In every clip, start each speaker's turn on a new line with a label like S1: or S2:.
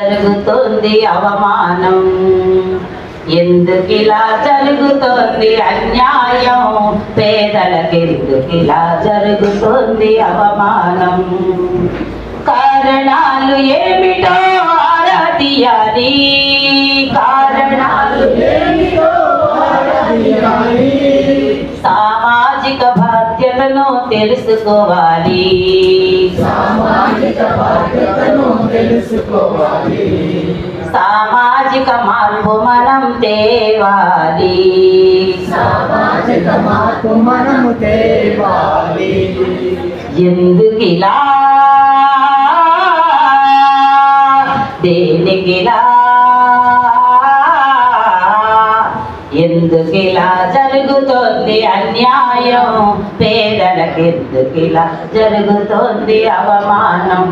S1: జరుగుతోంది అవమానం, ఎందుకిలా జరుగుతోంది అన్యాయం, పేదలకెందుకిలా జరుగుతోంది అవమానం. కారణాలు ఏమిటో ఆరా తీయాలి, కారణాలు ఏమిటో ఆరా తీయాలి. సామాజిక బాధ్యతను తెలుసుకోవాలి, సామాజిక బాధ్యతను తెలుసుకోవాలి. సామాజిక మార్పు మనం తేవాలి, సామాజిక మార్పు మనం తేవాలి. ఎందుకిలా దేనికిలా, ఎందుకిలా జరుగుతోంది అన్యాయం, పేదలకెందుకిలా జరుగుతోంది అవమానం.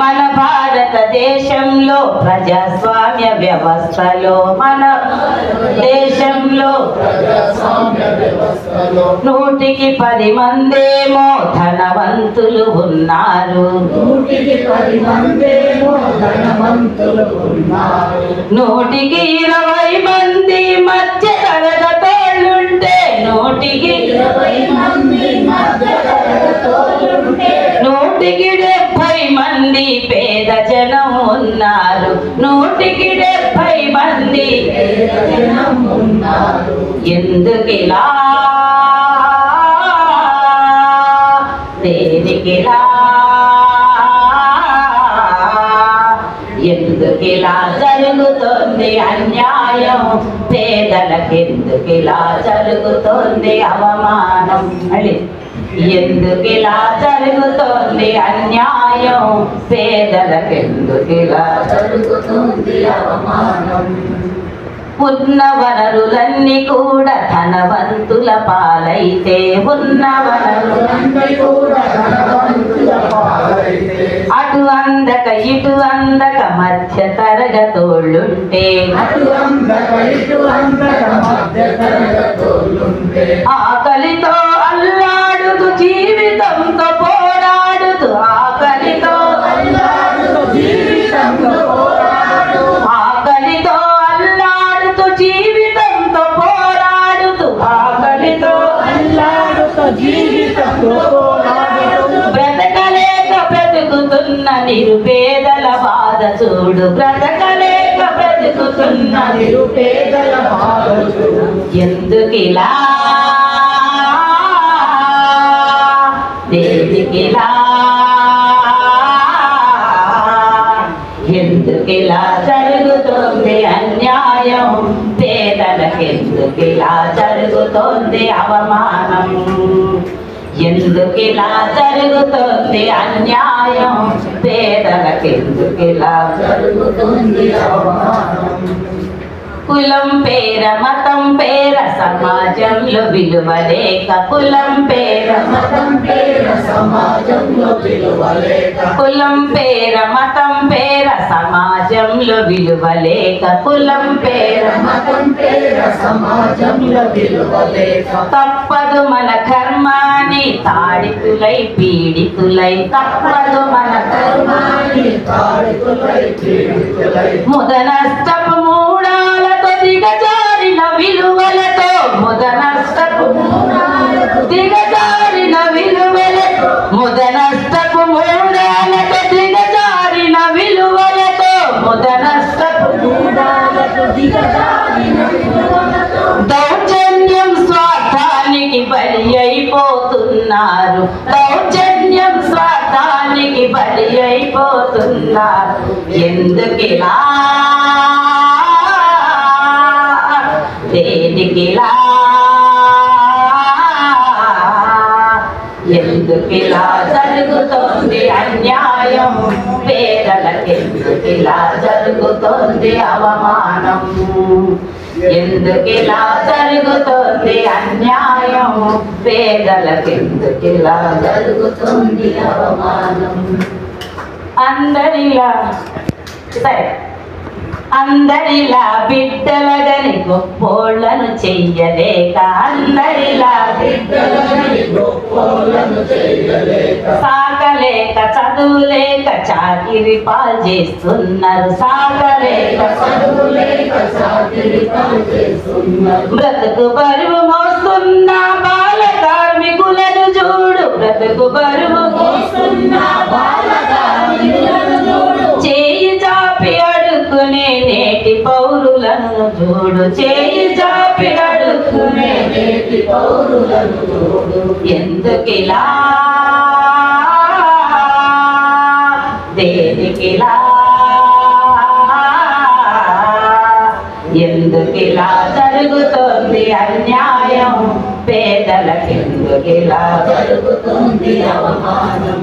S1: మన భారతదేశంలో ప్రజాస్వామ్య వ్యవస్థలో, మన దేశంలో 100కి 10 మందేమో ధనవంతులు ఉన్నారు, 100కి 20 మంది మధ్య తరగతోళ్ళుంటే, 100కి 70 మంది పేద జనం ఉన్నారు, 100కి 70 మంది ఎందుకిలా దేనికిలా, ఎందుకిలా జరుగుతోంది అన్యాయం, పేదలకెందుకిలా జరుగుతోంది అవమానం. ఎందుకిలా జరుగుతోంది అన్యాయం, పేదలకెందుకిలా జరుగుతోంది అవమానం. ఉన్న వనరులన్నీ కూడా ధనవంతుల పాలైతే, ఉన్న వనరులన్నీ కూడా ధనవంతుల పాలైతే, అటు అందక ఇటు అందక మధ్య తరగతోళ్ళుంటే, ఆకలితో అల్లాడుతూ జీవితంతో పోరాడుతూ, ఆకలితో అల్లాడుతూ జీవితంతో పోరాడుతూ, ఆకలితో అల్లాడుతూ జీవితంతో పోరాడుతూ, ఆకలితో అల్లాడుతూ జీవితంతో పోరాడుతూ, బ్రతకలేక బ్రతుకుతున్న నిరుపేదల బాధ చూడు, బ్రతకలేక బ్రతుకుతున్న నిరుపేదల బాధ చూడు. ఎందుకిలా దేనికిలా, ఎందుకిలా జరుగుతోంది అన్యాయం, పేదలకెందుకిలా జరుగుతోంది అవమానం. ఎందుకిలా జరుగుతోంది అన్యాయం, పేదలకెందుకిలా జరుగుతోంది అవమానం. కులం పేర మతం పేర సమాజంలో విలువలేక, కులం పేర మతం పేర సమాజంలో విలువలేక, కులం పేర మతం పేర సమాజంలో విలువలేక, కులం పేర మతం పేర సమాజంలో విలువలేక, తప్పదు మన కర్మాని తాడితులై పీడితులై, తప్పదు మన కర్మాని తాడితులై పీడితులై, ముదనష్టపు మూడాలతో దిగజారిన విలువలతో, ముదనష్టపు దిగజారిన విలువలతో, ముదనష్టపు మూడాలతో దిగజారిన విలువలతో, ముదనష్టపు మూడాలతో దిగజారిన విలువలతో, దౌర్జన్యం స్వార్థానికి బలి అయిపోతున్నారు, దౌర్జన్యం స్వార్థానికి బలి అయిపోతున్నారు. ఎందుకిలా దేనికిలా, ఎందుకిలా జరుగుతోంది అన్యాయం, పేదలకెందుకిలా జరుగుతోంది అవమానం. ఎందుకిలా జరుగుతోంది అన్యాయం, పేదలకెందుకిలా జరుగుతోంది అవమానం. అందరిలా సరే అందరిలా బిడ్డలగని గొప్పోళ్ళను చెయ్యలేక అందరిలా సాగలేక చదువులేక చాకిరి పాలు చేస్తున్నారు సాగలేక బ్రతుకు బరువు మోస్తున్న బాల కార్మికులను చూడు బ్రతుకు బరువు మోస్తున్న బాల కార్మికులను చూడు చేయి చాపి అడుక్కునే నేటి పౌరులను చూడు చేయి చాపి అడుక్కునే నేటి పౌరులను చూడు ఎందుకిలా దేనికిలా ఎందుకిలా జరుగుతోంది అన్యాయం పేదలకెందుకిలా జరుగుతోంది అవమానం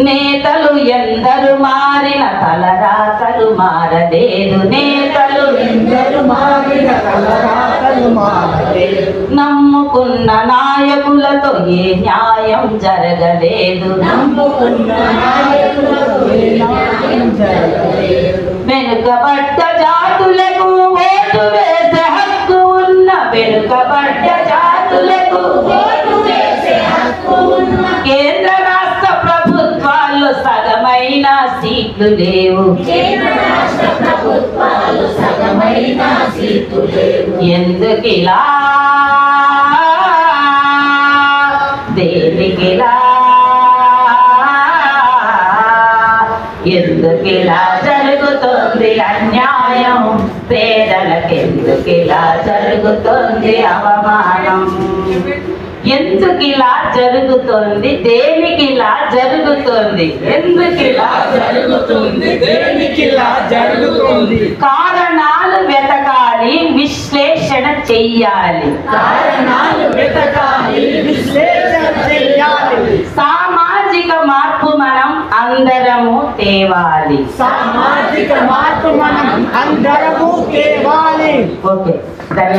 S1: నేతలు ఎందరు మారిన తలరాతలు మారలేదు నేతలు ఎందరు మారిన తలరాతలు మారలేదు నమ్ముకున్న నాయకులతో ఏ న్యాయం జరగలేదు నమ్ముకున్న నాయకులతో ఏ న్యాయం జరగలేదు వెనుకబడ్డ జాతులకు ఓటు వేసే హక్కు ఉన్న వెనుకబడ్డ జాతులకు ఓటు వేసే హక్కు ఉన్న కేంద్ర రాష్ట్ర ప్రభుత్వాల్లో సగమైన సీట్లు లేవు కేంద్ర రాష్ట్ర ప్రభుత్వాల్లో సగమైన సీట్లు లేవు ఎందుకిలా దేనికిలా ఎందుకిలా జరుగుతోంది అన్యాయం పేదలకెందుకిలా జరుగుతోంది అవమానం ఎందుకిలా జరుగుతోంది దేనికిలా జరుగుతోంది ఎందుకిలా జరుగుతుంది దేనికిలా జరుగుతుంది కారణాలు వెతకాలి విశ్లేషణ చెయ్యాలి కారణాలు వెతకాలి విశ్లేషణ చెయ్యాలి సామాజిక మార్పు మనం అందరము తేవాలి సామాజిక మార్పు మనం అందరము తేవాలి ఓకే